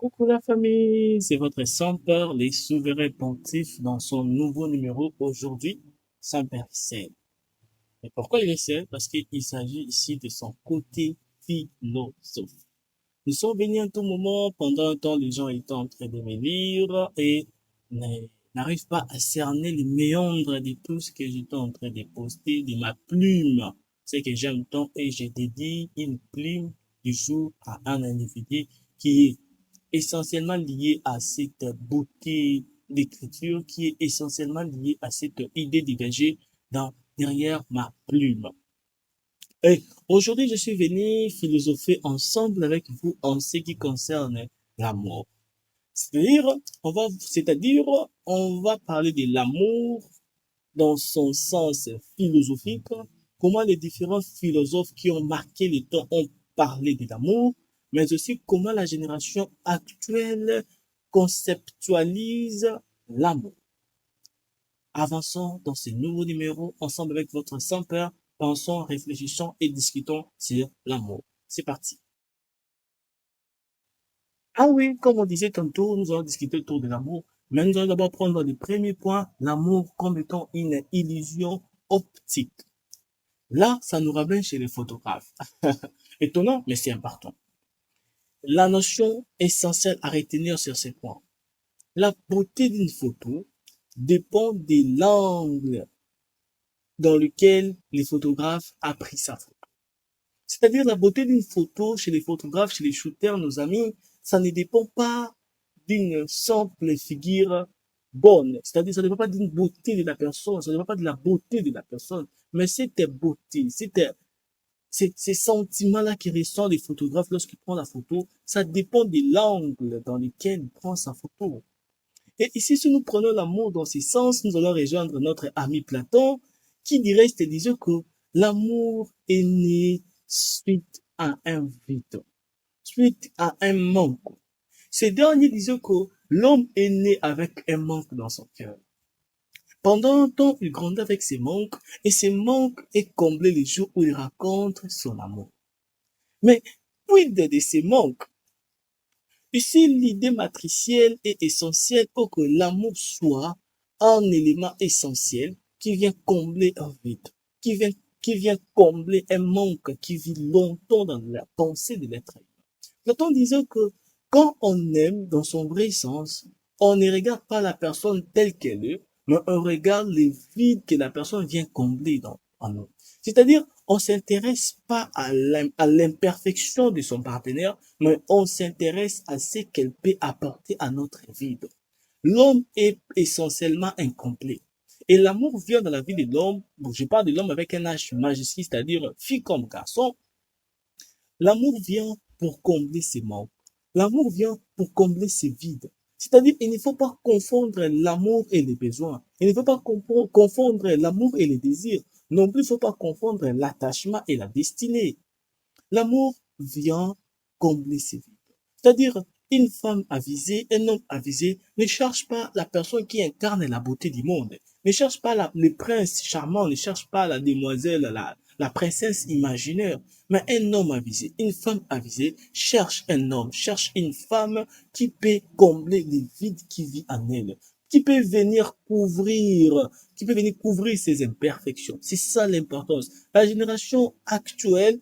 Coucou la famille, c'est votre Saint-Père, les souverains pontifs dans son nouveau numéro aujourd'hui, Saint-Père seul. Et pourquoi il est seul? Parce qu'il s'agit ici de son côté philosophe. Nous sommes venus à tout moment, pendant un temps, les gens étaient en train de me lire et n'arrivent pas à cerner les méandres de tout ce que j'étais en train de poster de ma plume. C'est que j'aime tant et j'ai dédié une plume du jour à un individu qui est essentiellement lié à cette beauté d'écriture, qui est essentiellement lié à cette idée dégagée derrière ma plume. Et aujourd'hui, je suis venu philosopher ensemble avec vous en ce qui concerne l'amour. C'est-à-dire, on va parler de l'amour dans son sens philosophique, comment les différents philosophes qui ont marqué le temps ont parlé de l'amour, mais aussi comment la génération actuelle conceptualise l'amour. Avançons dans ce nouveau numéro ensemble avec votre Saint-Père, pensons, réfléchissons et discutons sur l'amour. C'est parti. Ah oui, comme on disait tantôt, nous allons discuter autour de l'amour, mais nous allons d'abord prendre le premier point, l'amour comme étant une illusion optique. Là, ça nous ramène chez les photographes. Étonnant, mais c'est important. La notion essentielle à retenir sur ces points. La beauté d'une photo dépend de l'angle dans lequel les photographes a pris sa photo. C'est-à-dire la beauté d'une photo chez les photographes, chez les shooters, nos amis, ça ne dépend pas d'une simple figure bonne. C'est-à-dire ça ne dépend pas d'une beauté de la personne, ça ne dépend pas de la beauté de la personne, mais c'était beauté, c'était ces sentiments-là qui ressortent des photographes lorsqu'ils prennent la photo, ça dépend de l'angle dans lequel il prend sa photo. Et ici, si nous prenons l'amour dans ce sens, nous allons rejoindre notre ami Platon, qui disait que l'amour est né suite à un vide, suite à un manque. Ce dernier disait que l'homme est né avec un manque dans son cœur. Pendant un temps, il grandit avec ses manques, et ces manques est comblé les jours où il raconte son amour. Mais, quid de ces manques? Ici, l'idée matricielle est essentielle pour que l'amour soit un élément essentiel qui vient combler un vide, qui vient, qui vient combler un manque qui vit longtemps dans la pensée de l'être humain. Platon disait que quand on aime dans son vrai sens, on ne regarde pas la personne telle qu'elle est, mais on regarde les vides que la personne vient combler en nous. C'est-à-dire, on s'intéresse pas à l'imperfection de son partenaire, mais on s'intéresse à ce qu'elle peut apporter à notre vide. L'homme est essentiellement incomplet. Et l'amour vient dans la vie de l'homme, bon, je parle de l'homme avec un H majuscule, c'est-à-dire fille comme garçon. L'amour vient pour combler ses manques. L'amour vient pour combler ses vides. C'est-à-dire, il ne faut pas confondre l'amour et les besoins. Il ne faut pas confondre l'amour et les désirs. Non plus, il ne faut pas confondre l'attachement et la destinée. L'amour vient combler ses vides. C'est-à-dire, une femme avisée, un homme avisé ne cherche pas la personne qui incarne la beauté du monde. Ne cherche pas le prince charmant, ne cherche pas la demoiselle, la princesse imaginaire. Mais un homme avisé, une femme avisée cherche un homme, cherche une femme qui peut combler les vides qui vit en elle, qui peut venir couvrir ses imperfections. C'est ça l'importance. La génération actuelle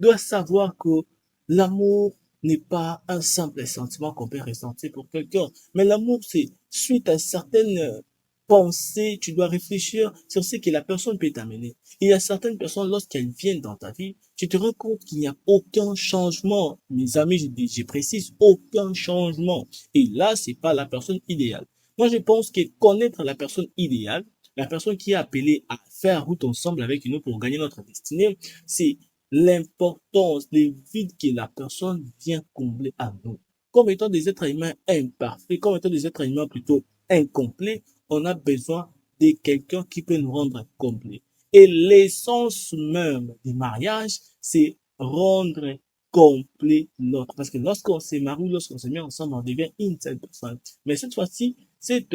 doit savoir que l'amour n'est pas un simple sentiment qu'on peut ressentir pour quelqu'un. Mais l'amour, c'est suite à certaines pensées, tu dois réfléchir sur ce que la personne peut t'amener. Il y a certaines personnes, lorsqu'elles viennent dans ta vie, tu te rends compte qu'il n'y a aucun changement. Mes amis, je précise, aucun changement. Et là, c'est pas la personne idéale. Moi, je pense que connaître la personne idéale, la personne qui est appelée à faire route ensemble avec nous pour gagner notre destinée, c'est l'importance des vides que la personne vient combler à nous. Comme étant des êtres humains imparfaits, comme étant des êtres humains plutôt incomplets, on a besoin de quelqu'un qui peut nous rendre complets. Et l'essence même du mariage, c'est rendre complet l'autre. Parce que lorsqu'on se marie, lorsqu'on se met ensemble, on devient une seule personne. Mais cette fois-ci, cette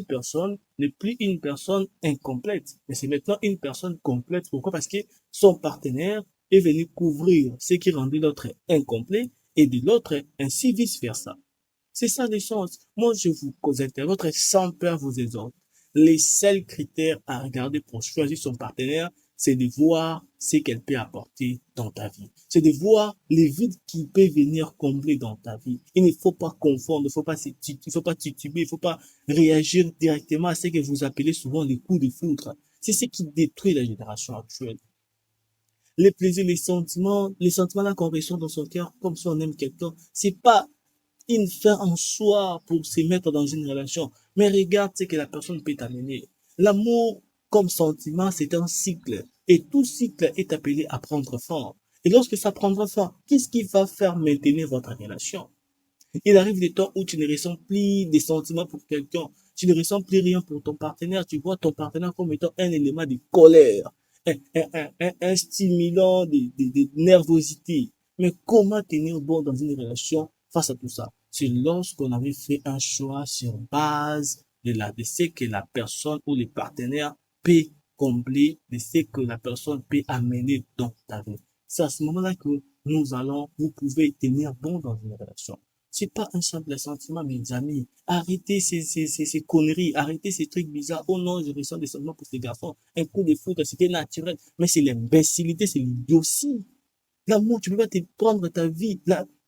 personne n'est plus une personne incomplète, mais c'est maintenant une personne complète. Pourquoi? Parce que son partenaire est venu couvrir ce qui rendait l'autre incomplet et de l'autre, ainsi vice-versa. C'est ça l'essence. Moi, je vous interroge sans peur vous exhorte. Les seuls critères à regarder pour choisir son partenaire, c'est de voir ce qu'elle peut apporter dans ta vie. C'est de voir les vides qu'il peut venir combler dans ta vie. Il ne faut pas confondre, il faut pas tituber, il faut pas réagir directement à ce que vous appelez souvent les coups de foudre. C'est ce qui détruit la génération actuelle. Les plaisirs, les sentiments là qu'on ressent dans son cœur, comme si on aime quelqu'un, c'est pas une fin en soi pour se mettre dans une relation. Mais regarde ce que la personne peut t'amener. L'amour comme sentiment, c'est un cycle. Et tout cycle est appelé à prendre fin. Et lorsque ça prendra fin, qu'est-ce qui va faire maintenir votre relation? Il arrive des temps où tu ne ressens plus des sentiments pour quelqu'un. Tu ne ressens plus rien pour ton partenaire. Tu vois ton partenaire comme étant un élément de colère, un stimulant de nervosité. Mais comment tenir bon dans une relation face à tout ça? C'est lorsqu'on avait fait un choix sur base de ce que la personne ou le partenaire peut combler, de ce que la personne peut amener dans ta vie. C'est à ce moment-là que vous pouvez tenir bon dans une relation. C'est pas un simple sentiment, mes amis. Arrêtez ces conneries, arrêtez ces trucs bizarres. Oh non, je ressens des sentiments pour ces garçons. Un coup de foudre, c'était naturel. Mais c'est l'imbécilité, c'est l'idiotie. L'amour, tu peux pas te prendre ta vie.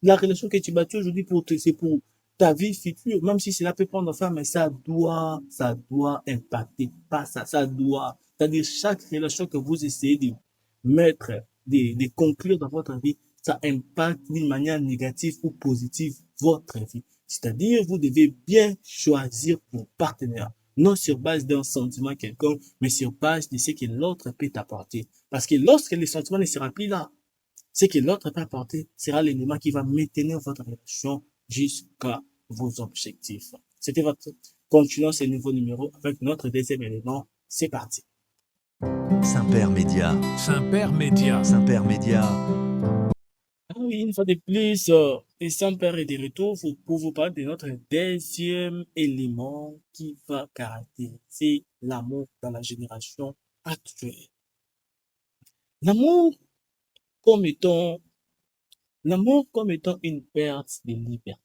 La relation que tu bâtis aujourd'hui c'est pour ta vie future. Même si cela peut prendre fin, mais ça doit impacter. Pas ça, ça doit. C'est-à-dire, chaque relation que vous essayez de mettre, de conclure dans votre vie, ça impacte d'une manière négative ou positive votre vie. C'est-à-dire, vous devez bien choisir vos partenaires. Non sur base d'un sentiment quelconque, mais sur base de ce que l'autre peut t'apporter. Parce que lorsque le sentiment ne sera plus là, ce que l'autre peut apporter sera l'élément qui va maintenir votre relation jusqu'à vos objectifs. C'était votre continuons ce nouveau numéro avec notre deuxième élément. C'est parti. Saint-Père Média. Saint-Père Média. Saint-Père Média. Ah oui, une fois de plus, et Saint-Père est de retour pour vous parler de notre deuxième élément qui va caractériser l'amour dans la génération actuelle. L'amour comme étant, l'amour comme étant une perte de liberté.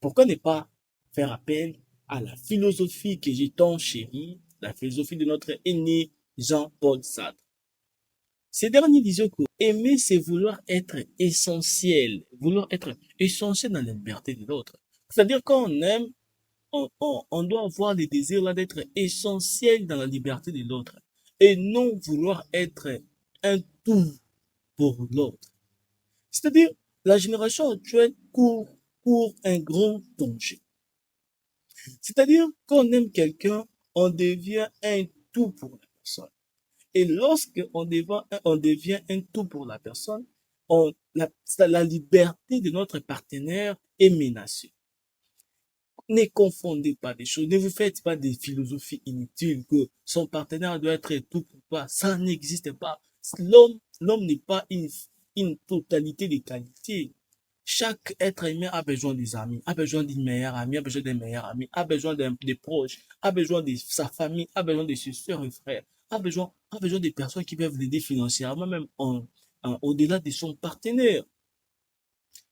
Pourquoi ne pas faire appel à la philosophie que j'ai tant chérie, la philosophie de notre aîné Jean-Paul Sartre. Ces derniers disaient que aimer, c'est vouloir être essentiel dans la liberté de l'autre. C'est-à-dire quand on aime, on doit avoir le désir là d'être essentiel dans la liberté de l'autre et non vouloir être un tout pour l'autre. C'est-à-dire, la génération actuelle court un grand danger. C'est-à-dire, quand on aime quelqu'un, on devient un tout pour la personne. Et lorsque on devient un tout pour la personne, la liberté de notre partenaire est menacée. Ne confondez pas des choses, ne vous faites pas des philosophies inutiles que son partenaire doit être tout pour toi. Ça n'existe pas. L'homme n'est pas une totalité de qualités. Chaque être humain a besoin des amis, a besoin d'une meilleure amie, a besoin d'un meilleur ami, a besoin des proches, a besoin de sa famille, a besoin de ses soeurs et frères, a besoin des personnes qui peuvent l'aider financièrement, même au-delà de son partenaire.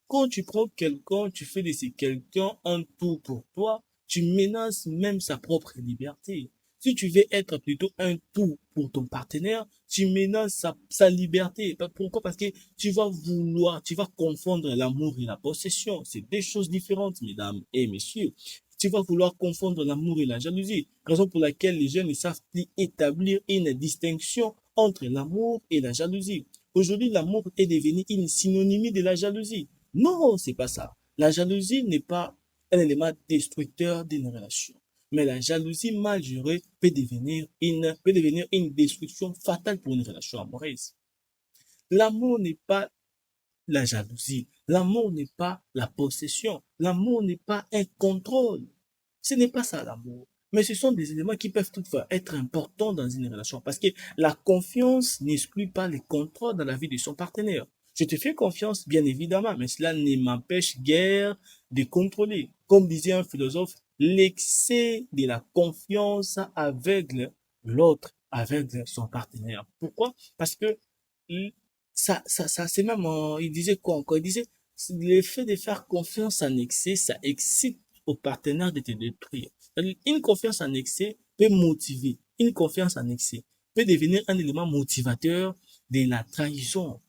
Quand tu prends quelqu'un, tu fais de ce quelqu'un un tout pour toi, tu menaces même sa propre liberté. Si tu veux être plutôt un tout pour ton partenaire, tu menaces sa liberté. Pourquoi? Parce que tu vas confondre l'amour et la possession. C'est deux choses différentes, mesdames et messieurs. Tu vas vouloir confondre l'amour et la jalousie. Raison pour laquelle les jeunes ne savent plus établir une distinction entre l'amour et la jalousie. Aujourd'hui, l'amour est devenu une synonymie de la jalousie. Non, c'est pas ça. La jalousie n'est pas un élément destructeur d'une relation. Mais la jalousie mal gérée peut devenir une destruction fatale pour une relation amoureuse. L'amour n'est pas la jalousie. L'amour n'est pas la possession. L'amour n'est pas un contrôle. Ce n'est pas ça l'amour. Mais ce sont des éléments qui peuvent toutefois être importants dans une relation parce que la confiance n'exclut pas le contrôle dans la vie de son partenaire. Je te fais confiance, bien évidemment, mais cela ne m'empêche guère de contrôler. Comme disait un philosophe, l'excès de la confiance l'autre, aveugle son partenaire. Pourquoi? Parce que c'est même, il disait quoi encore? Il disait, L'effet de faire confiance en excès, ça excite au partenaire de te détruire. C'est-à-dire, une confiance en excès peut motiver. Une confiance en excès peut devenir un élément motivateur de la trahison.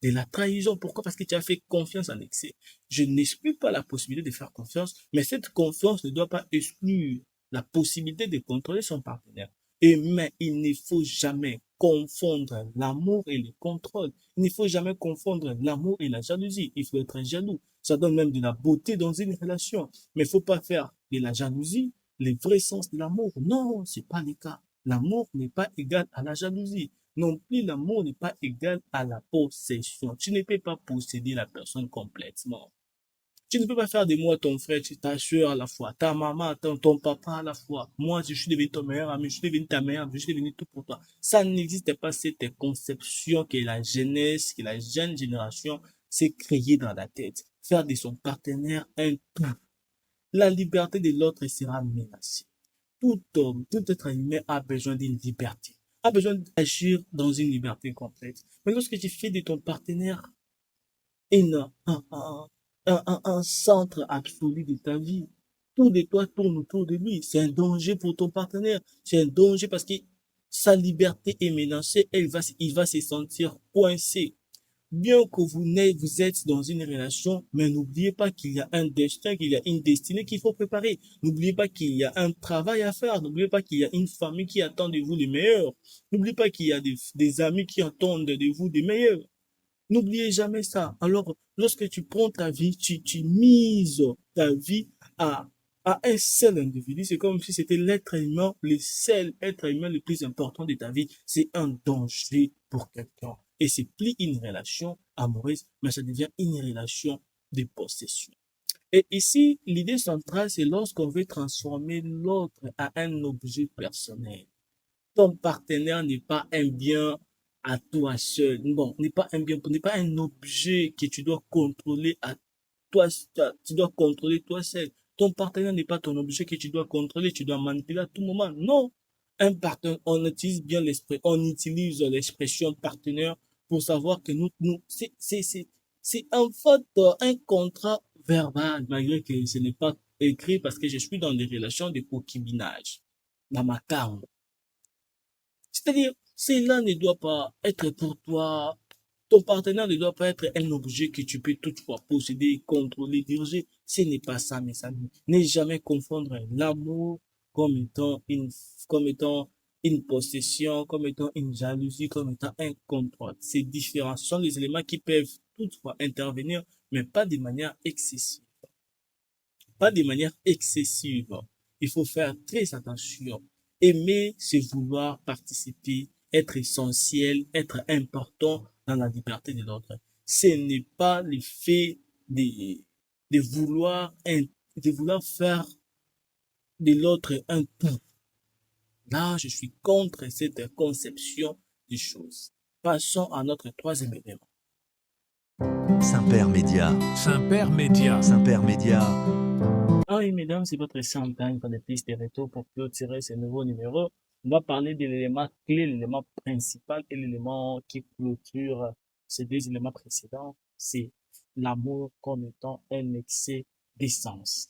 De la trahison. Pourquoi? Parce que tu as fait confiance en excès. Je n'exclus pas la possibilité de faire confiance, mais cette confiance ne doit pas exclure la possibilité de contrôler son partenaire. Mais il ne faut jamais confondre l'amour et le contrôle. Il ne faut jamais confondre l'amour et la jalousie. Il faut être jaloux. Ça donne même de la beauté dans une relation. Mais il ne faut pas faire de la jalousie le vrai sens de l'amour. Non, c'est pas le cas. L'amour n'est pas égal à la jalousie. Non plus, l'amour n'est pas égal à la possession. Tu ne peux pas posséder la personne complètement. Tu ne peux pas faire de moi ton frère, ta soeur à la fois, ta maman, ton papa à la fois. Moi, je suis devenu ton meilleur ami, je suis devenu ta meilleure amie, je suis devenu tout pour toi. Ça n'existe pas, cette conception que la jeunesse, que la jeune génération s'est créée dans la tête. Faire de son partenaire un tout. La liberté de l'autre sera menacée. Tout homme, tout être humain a besoin d'une liberté, a besoin d'agir dans une liberté complète. Mais lorsque tu fais de ton partenaire une, un centre absolu de ta vie, tout de toi tourne autour de lui, c'est un danger pour ton partenaire, c'est un danger parce que sa liberté est menacée, il va se sentir coincé. Bien que vous êtes dans une relation, mais n'oubliez pas qu'il y a un destin, qu'il y a une destinée qu'il faut préparer. N'oubliez pas qu'il y a un travail à faire. N'oubliez pas qu'il y a une famille qui attend de vous le meilleur. N'oubliez pas qu'il y a des amis qui attendent de vous le meilleur. N'oubliez jamais ça. Alors, lorsque tu prends ta vie, tu mises ta vie à, à un seul individu. C'est comme si c'était l'être humain, le seul être humain le plus important de ta vie. C'est un danger pour quelqu'un. Et c'est plus une relation amoureuse, mais ça devient une relation de possession. Et ici, l'idée centrale, c'est lorsqu'on veut transformer l'autre à un objet personnel. Ton partenaire n'est pas un bien à toi seul. Bon, n'est pas un bien, n'est pas un objet que tu dois contrôler à toi, tu dois contrôler toi seul. Ton partenaire n'est pas ton objet que tu dois contrôler, tu dois manipuler à tout moment. Non. Un partenaire, on utilise bien on utilise l'expression partenaire pour savoir que c'est en fait un contrat verbal, malgré que ce n'est pas écrit parce que je suis dans des relations de concubinage, dans ma carte. C'est-à-dire, cela ne doit pas être pour toi, ton partenaire ne doit pas être un objet que tu peux toutefois posséder, contrôler, diriger. Ce n'est pas ça, mes amis. Ne jamais confondre l'amour comme étant comme étant une possession, comme étant une jalousie, comme étant un contrôle. C'est différent. Ce sont des éléments qui peuvent toutefois intervenir, mais pas de manière excessive. Pas de manière excessive. Il faut faire très attention. Aimer, c'est vouloir participer, être essentiel, être important dans la liberté de l'autre. Ce n'est pas le fait de, de vouloir, de vouloir faire de l'autre un tout. Là, je suis contre cette conception des choses. Passons à notre troisième élément. Saint-Père Média. Saint-Père Média. Saint-Père Média. Ah oui, mesdames, c'est votre champagne pour des pistes de retour pour clôturer ce nouveau numéro. On va parler de l'élément clé, l'élément principal et l'élément qui clôture ces deux éléments précédents. C'est l'amour comme étant un excès d'essence.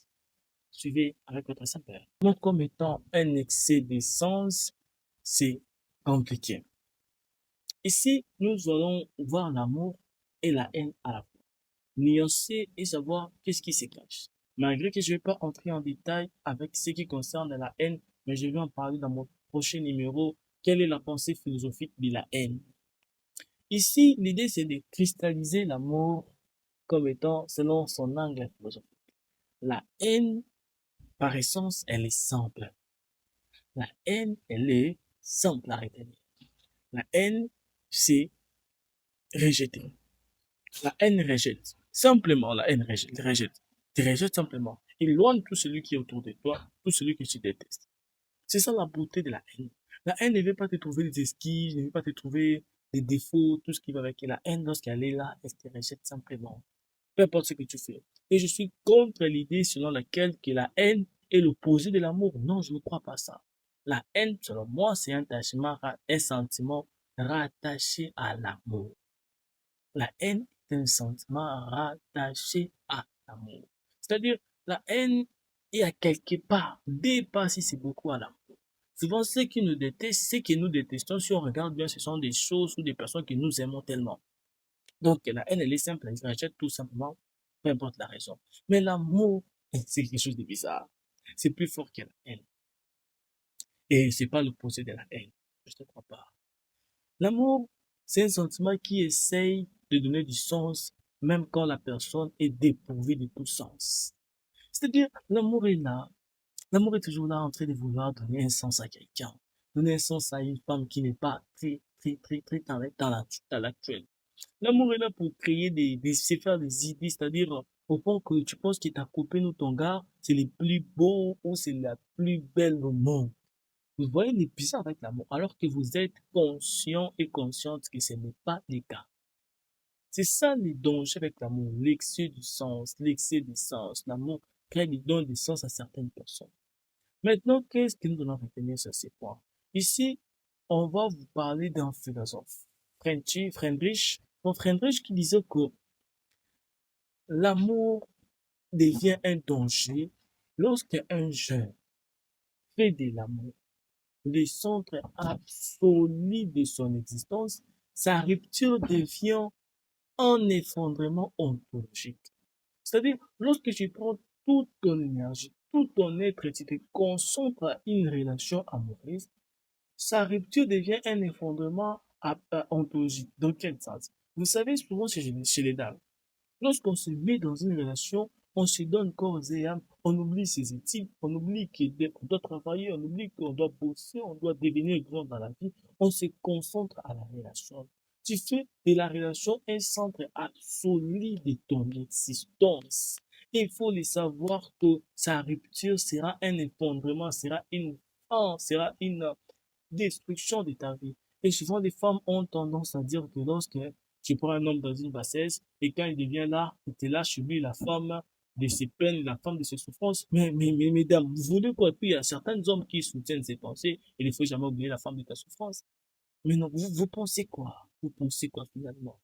Suivez avec votre Saint-Père. L'amour comme étant un excès d'essence, c'est compliqué. Ici, nous allons voir l'amour et la haine à la fois. Nuancer et savoir qu'est-ce qui se cache. Malgré que je ne vais pas entrer en détail avec ce qui concerne la haine, mais je vais en parler dans mon prochain numéro. Quelle est la pensée philosophique de la haine? Ici, l'idée, c'est de cristalliser l'amour comme étant selon son angle philosophique. La haine, par essence, elle est simple. La haine, elle est simple à retenir. La haine, c'est rejeter. La haine rejette. Simplement, la haine rejette. Tu rejettes simplement. Éloigne tout celui qui est autour de toi, tout celui que tu détestes. C'est ça la beauté de la haine. La haine ne veut pas te trouver des esquisses, ne veut pas te trouver des défauts, tout ce qui va avec. La haine, lorsqu'elle est là, elle te rejette simplement. Peu importe ce que tu fais. Et je suis contre l'idée selon laquelle que la haine est l'opposé de l'amour. Non, je ne crois pas ça. La haine, selon moi, c'est un sentiment rattaché à l'amour. La haine un sentiment rattaché à l'amour. C'est-à-dire, la haine est à quelque part, dépasse c'est beaucoup à l'amour. Souvent, ceux qui nous détestent, ceux que nous détestons, si on regarde bien, ce sont des choses ou des personnes que nous aimons tellement. Donc, la haine, elle est simple, elle se rejette tout simplement, peu importe la raison. Mais l'amour, c'est quelque chose de bizarre. C'est plus fort que la haine. Et c'est pas l'opposé de la haine. Je ne crois pas. L'amour, c'est un sentiment qui essaye de donner du sens, même quand la personne est dépourvue de tout sens. C'est-à-dire, l'amour est là. L'amour est toujours là en train de vouloir donner un sens à quelqu'un. Donner un sens à une femme qui n'est pas très dans l'actuel. L'amour est là pour créer se faire des idées, c'est-à-dire, au point que tu penses que ta copine ou ton gars, c'est le plus beau ou c'est la plus belle au monde. Vous voyez les bizarre avec l'amour, alors que vous êtes conscient et consciente que ce n'est pas le cas. C'est ça le danger avec l'amour, l'excès du sens, l'excès du sens. L'amour crée du don du sens à certaines personnes. Maintenant, qu'est-ce que nous devons retenir sur ces points? Ici, on va vous parler d'un philosophe, Friedrich, Friedrich qui disait que l'amour devient un danger lorsque un jeune fait de l'amour le centre absolu de son existence, sa rupture devient un effondrement ontologique. C'est-à-dire, lorsque tu prends toute ton énergie, tout ton être et tu te concentres à une relation amoureuse, sa rupture devient un effondrement ontologique. Dans quel sens? Vous savez, souvent chez les dames, lorsqu'on se met dans une relation, on se donne corps et âme, on oublie ses études, on oublie qu'on doit travailler, on oublie qu'on doit bosser, on doit devenir grand dans la vie, on se concentre à la relation. Tu fais de la relation un centre absolu de ton existence. Il faut le savoir que sa rupture sera un effondrement, sera une fin, sera une destruction de ta vie. Et souvent, les femmes ont tendance à dire que lorsque tu prends un homme dans une bassesse et quand il devient là, il te lâche lui la femme de ses peines, la femme de ses souffrances. Mais mesdames, vous voulez quoi? Puis il y a certains hommes qui soutiennent ces pensées. Il ne faut jamais oublier la femme de ta souffrance. Mais non, vous pensez quoi? Vous pensez quoi finalement?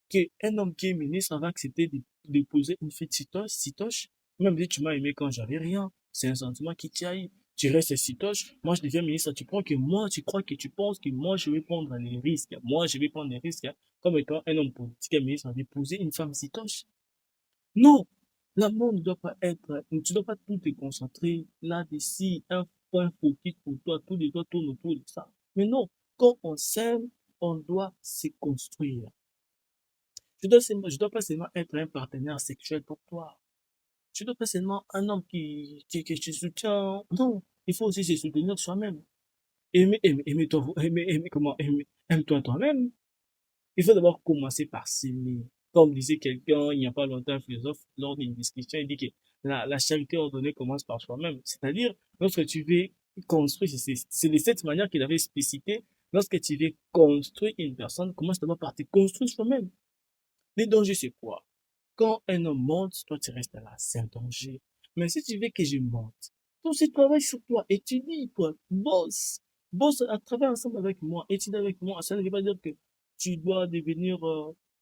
Qu'un homme qui est ministre va accepter d'épouser une fille sitoche, même si tu m'as aimé quand j'avais rien, c'est un sentiment qui t'aille. Tu restes sitoche, moi je deviens ministre, tu crois que moi, tu crois que tu penses que moi je vais prendre les risques, moi je vais prendre les risques, comme étant un homme politique et ministre, d'épouser une femme sitoche. Non! L'amour ne doit pas être, tu dois pas tout te concentrer là-dessus, un point focus pour toi, tout les doigts tournent autour de ça. Mais non, quand on s'aime, on doit se construire. Je dois pas seulement être un partenaire sexuel pour toi. Je dois pas seulement un homme que tu soutiens. Non, il faut aussi se soutenir soi-même. Aimez-toi, aime-toi toi-même. Il faut d'abord commencer par s'aimer. Comme disait quelqu'un il n'y a pas longtemps, un philosophe, lors d'une discussion, il dit que la charité ordonnée commence par soi-même. C'est-à-dire, lorsque tu veux construire, c'est de cette manière qu'il avait explicité, lorsque tu veux construire une personne, commence d'abord par te construire soi-même. Les dangers, c'est quoi? Quand un homme monte, toi, tu restes là. C'est un danger. Mais si tu veux que je monte, toi aussi, travaille sur toi. Étudie, toi. Bosse. Bosse à travers ensemble avec moi. Étudie avec moi. Ça ne veut pas dire que tu dois devenir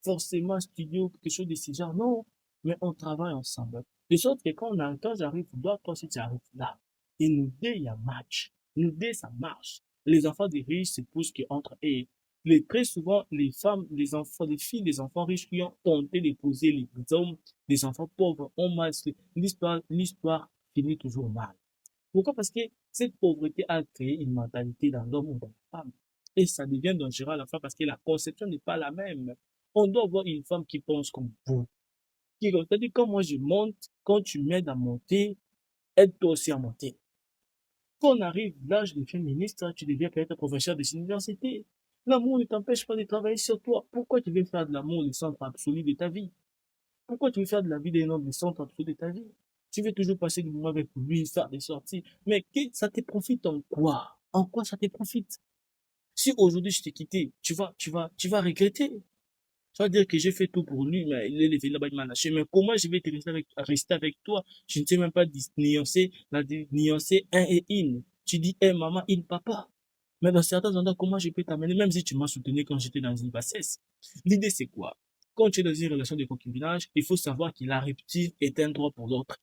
forcément studio ou quelque chose de ce genre. Non. Mais on travaille ensemble. De sorte que quand j'arrive là, toi aussi, tu arrives là. Et nous deux, il y a match. Nous deux, ça marche. Les enfants des riches se poussent entre eux. Très souvent, les femmes, les enfants, les filles des enfants riches qui ont tenté d'épouser les hommes des enfants pauvres ont mal. L'histoire finit toujours mal. Pourquoi? Parce que cette pauvreté a créé une mentalité dans l'homme ou dans la femme. Et ça devient dangereux à la fin parce que la conception n'est pas la même. On doit avoir une femme qui pense comme vous. C'est-à-dire, quand moi je monte, quand tu m'aides à monter, aide-toi aussi à monter. Quand on arrive là, je deviens ministre, tu deviens peut-être professeur des universités. L'amour ne t'empêche pas de travailler sur toi. Pourquoi tu veux faire de l'amour le centre absolu de ta vie? Pourquoi tu veux faire de la vie d'un homme le centre absolu de ta vie? Tu veux toujours passer du moment avec lui, faire des sorties. Mais ça te profite en quoi? En quoi ça te profite? Si aujourd'hui je t'ai quitté, tu vas regretter. Tu vas dire que j'ai fait tout pour lui, mais il est levé là-bas, il m'a lâché. Mais comment je vais te rester avec toi? Je ne sais même pas nuancer un et une. Tu dis un maman, une papa. Mais dans certains endroits, comment je peux t'amener, même si tu m'as soutenu quand j'étais dans une bassesse? L'idée, c'est quoi? Quand tu es dans une relation de concubinage, il faut savoir que la rupture est un droit pour l'autre.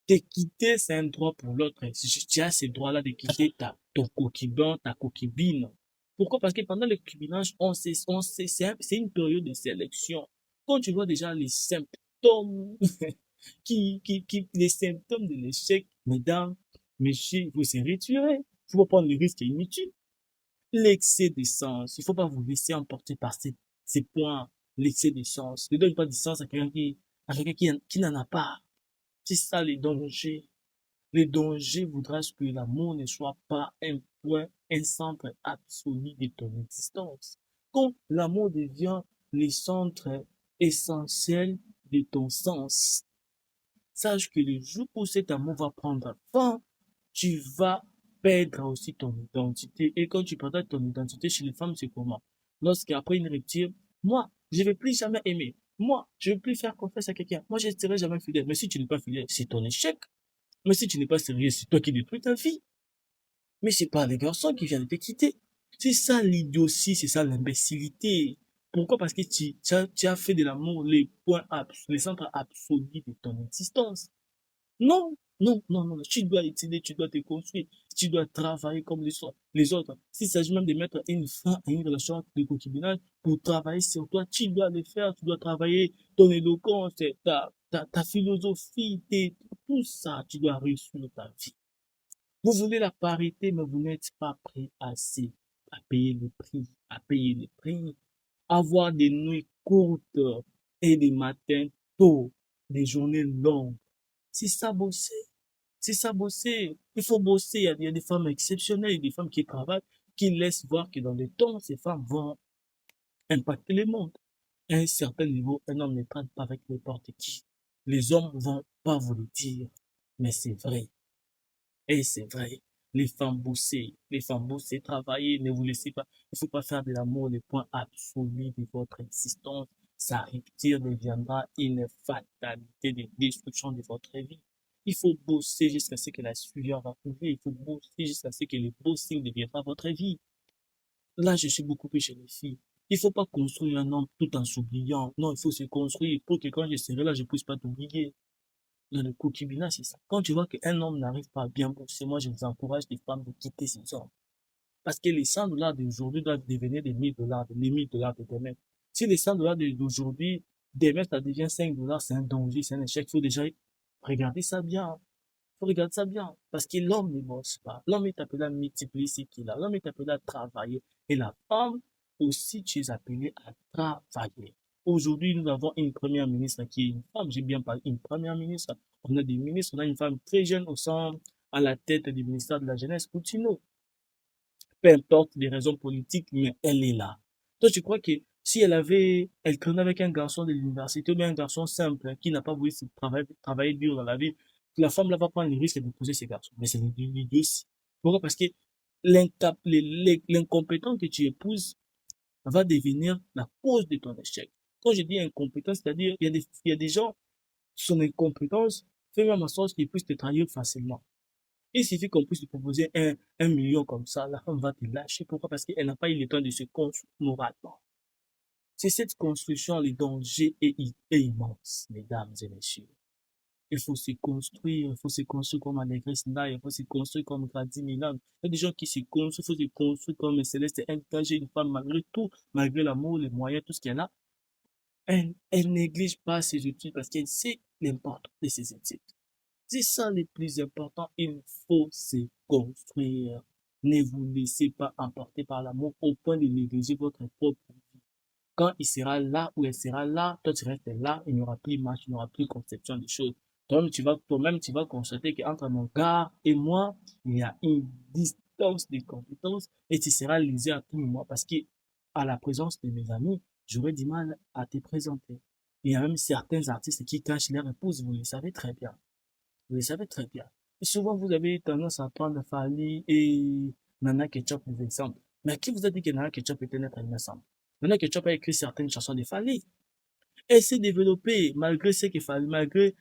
Te quitter, c'est un droit pour l'autre. Tu as ce droit-là de quitter ton concubin, ta concubine. Pourquoi? Parce que pendant le concubinage, c'est une période de sélection. Quand tu vois déjà les symptômes, les symptômes de l'échec, mesdames, messieurs, il faut se retirer. Il faut pas prendre le risque inutile. L'excès d'essence, il faut pas vous laisser emporter par ces points, l'excès d'essence. Ne donne pas d'essence à quelqu'un qui n'en a pas. C'est ça les dangers. Le danger voudra que l'amour ne soit pas un point, un centre absolu de ton existence. Quand l'amour devient le centre essentiel de ton sens, sache que le jour où cet amour va prendre fin, tu vas perdre aussi ton identité. Et quand tu perdras ton identité chez les femmes, c'est comment? Lorsqu'après une rupture, moi, je ne vais plus jamais aimer. Moi, je ne vais plus faire confiance à quelqu'un. Moi, je ne serai jamais fidèle. Mais si tu n'es pas fidèle, c'est ton échec. Mais si tu n'es pas sérieux, c'est toi qui détruis ta vie. Mais c'est pas les garçons qui viennent de te quitter. C'est ça l'idiotie, c'est ça l'imbécilité. Pourquoi? Parce que tu as fait de l'amour les centres absolus de ton existence. Non, non, non, non. Tu dois étudier, tu dois te construire, tu dois travailler comme les autres. S'il s'agit même de mettre une fin à une relation de concubinage, pour travailler sur toi, tu dois le faire, tu dois travailler ton éloquence, ta philosophie, tout ça, tu dois réussir ta vie. Vous voulez la parité, mais vous n'êtes pas prêt assez à payer le prix, à payer le prix. Avoir des nuits courtes et des matins tôt, des journées longues. C'est ça bosser. C'est ça bosser. Il faut bosser. Il y a des femmes exceptionnelles, il y a des femmes qui travaillent, qui laissent voir que dans le temps, ces femmes vont impacter le monde. À un certain niveau, un homme ne traite pas avec n'importe qui. Les hommes vont pas vous le dire, mais c'est vrai. Et c'est vrai. Les femmes bosser, travailler, ne vous laissez pas. Il faut pas faire de l'amour le point absolu de votre existence. Sa rupture deviendra une fatalité de destruction de votre vie. Il faut bosser jusqu'à ce que la sueur va couler. Il faut bosser jusqu'à ce que le bossing deviendra votre vie. Là, je suis beaucoup plus chez les filles. Il faut pas construire un homme tout en s'oubliant. Non, il faut se construire pour que quand je serai là, je puisse pas t'oublier. Dans le concubinage, c'est ça. Quand tu vois qu'un homme n'arrive pas à bien bosser, moi, je vous encourage les femmes de quitter ces hommes. Parce que les 100 dollars d'aujourd'hui doivent devenir des 1000 dollars, les 1000 dollars de demain. Si les 100 dollars d'aujourd'hui, demain, ça devient 5 dollars, c'est un danger, c'est un échec. Il faut déjà regarder ça bien. Faut regarder ça bien. Parce que l'homme ne bosse pas. L'homme est appelé à multiplier ce qu'il a. L'homme est appelé à travailler. Et la femme aussi, tu es appelée à travailler. Aujourd'hui, nous avons une première ministre qui est une femme. J'ai bien parlé, une première ministre. On a des ministres, on a une femme très jeune au sein, à la tête du ministère de la Jeunesse, Coutinho. Peu importe les raisons politiques, mais elle est là. Toi, tu crois que si elle traînait avec un garçon de l'université ou bien un garçon simple qui n'a pas voulu travailler dur dans la vie, la femme là va prendre le risque d'épouser ces garçons. Mais c'est l'idiotie. Pourquoi? Parce que l'incompétent que tu épouses va devenir la cause de ton échec. Quand je dis incompétent, c'est-à-dire, il y a des gens, son incompétence fait même en sorte qu'ils puissent te trahir facilement. Il suffit qu'on puisse lui proposer un million comme ça, la femme va te lâcher. Pourquoi? Parce qu'elle n'a pas eu le temps de se construire moralement. C'est cette construction, le danger est immense, mesdames et messieurs. Il faut se construire comme Allegri Sna, il faut se construire comme Grady Milan. Il y a des gens qui se construisent, il faut se construire comme Céleste Engagé, une femme malgré tout, malgré l'amour, les moyens, tout ce qu'elle a. Elle néglige pas ses études parce qu'elle sait l'importance de ses études. C'est ça le plus important. Il faut se construire. Ne vous laissez pas emporter par l'amour au point de négliger votre propre vie. Quand il sera là ou elle sera là, toi tu restes là, il n'y aura plus marche, il n'y aura plus conception des choses. Toi-même, tu vas constater qu'entre mon gars et moi, il y a une distance de compétences et tu seras lésé à tout moment parce que, à la présence de mes amis, j'aurais du mal à te présenter. Il y a même certains artistes qui cachent leur épouse, vous le savez très bien. Vous le savez très bien. Et souvent, vous avez tendance à prendre Fally et Nana Ketchup, des exemples. Mais qui vous a dit que Nana Ketchup était notre ensemble? Nana Ketchup a écrit certaines chansons de Fally. Elle s'est développée malgré ce que Fally, malgré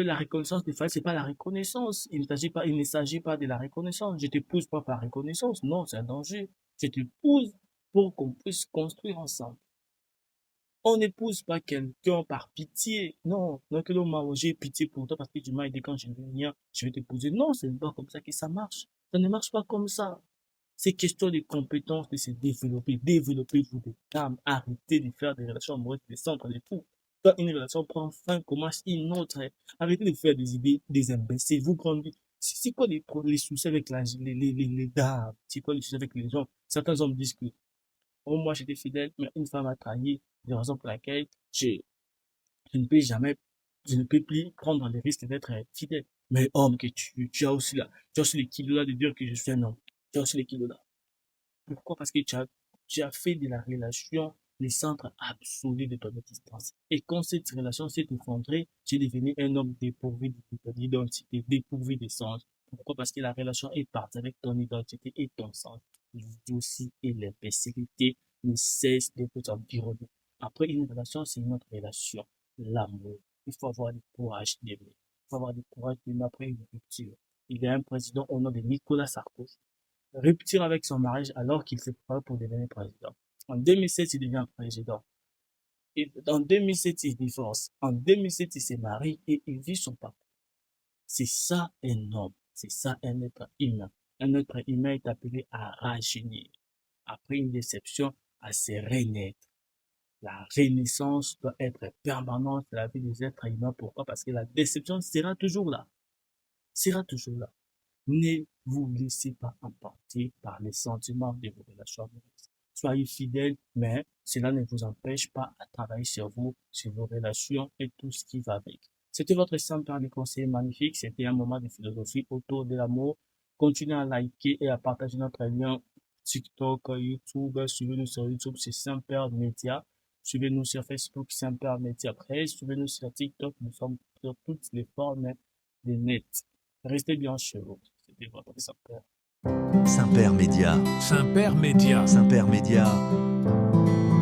la reconnaissance de Fally, c'est pas la reconnaissance. Il ne s'agit pas de la reconnaissance. Je t'épouse pas par reconnaissance. Non, c'est un danger. Je t'épouse pour qu'on puisse construire ensemble. On n'épouse pas quelqu'un par pitié. Non, non que l'on m'a j'ai pitié pour toi parce que tu m'as aidé quand je vais venir, je vais t'épouser. Non, c'est pas comme ça que ça marche. Ça ne marche pas comme ça. C'est question de compétences, de se développer, développer vous des âmes, arrêtez de faire des relations amoureuses, des centres de fous. Quand une relation prend fin, commence une autre. Arrêtez de faire des idées, des imbéciles. Vous prenez, c'est quoi les soucis avec les dames? C'est quoi les soucis avec les gens? Certains hommes disent que, oh, moi j'étais fidèle, mais une femme a trahi, des raisons pour laquelle je ne peux jamais, je ne peux plus prendre le risque d'être fidèle. Mais homme, que tu as aussi là, tu as aussi les kilos là de dire que je suis un homme. Tu as aussi les kilos là. Pourquoi? Parce que tu as fait de la relation le centre absolu de ton existence. Et quand cette relation s'est effondrée, tu es devenu un homme dépourvu de ton identité, dépourvu de sens. Pourquoi? Parce que la relation est partie avec ton identité et ton sens. L'idiotie et l'imbécilité ne cessent de vous environner. Après une relation, c'est une autre relation. L'amour. Il faut avoir le courage d'aimer. Il faut avoir le courage d'aimer après une rupture. Il y a un président au nom de Nicolas Sarkozy. Rupture avec son mariage alors qu'il se prépare pour devenir président. En 2007, il devient président. Et en 2007, il divorce. En 2007, il se marie et il vit son parcours. C'est ça un homme. C'est ça un être humain. Un être humain est appelé à rajeunir. Après une déception, à se renaître. La renaissance doit être permanente dans la vie des êtres humains. Pourquoi? Parce que la déception sera toujours là. Sera toujours là. Ne vous laissez pas emporter par les sentiments de vos relations amoureuses. Soyez fidèles, mais cela ne vous empêche pas à travailler sur vous, sur vos relations et tout ce qui va avec. C'était votre simple des conseils magnifiques. C'était un moment de philosophie autour de l'amour. Continuez à liker et à partager notre lien TikTok, YouTube. Suivez-nous sur YouTube, c'est Saint-Père Média. Suivez-nous sur Facebook, Saint-Père Média Presse. Suivez-nous sur TikTok. Nous sommes sur toutes les formes de net. Restez bien chez vous. C'était votre Saint-Père. Saint-Père Média. Saint-Père Média. Saint-Père Média.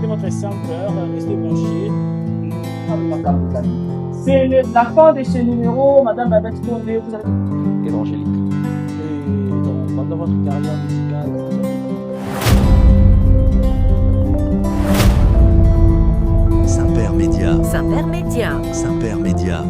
C'est votre Saint-Père. Restez branchés. C'est la fin de ce numéro. Madame Babette Condé, vous avez évangélique. Et donc, pendant votre carrière musicale, Saint-Père Média. Saint-Père Média. Saint-Père Média.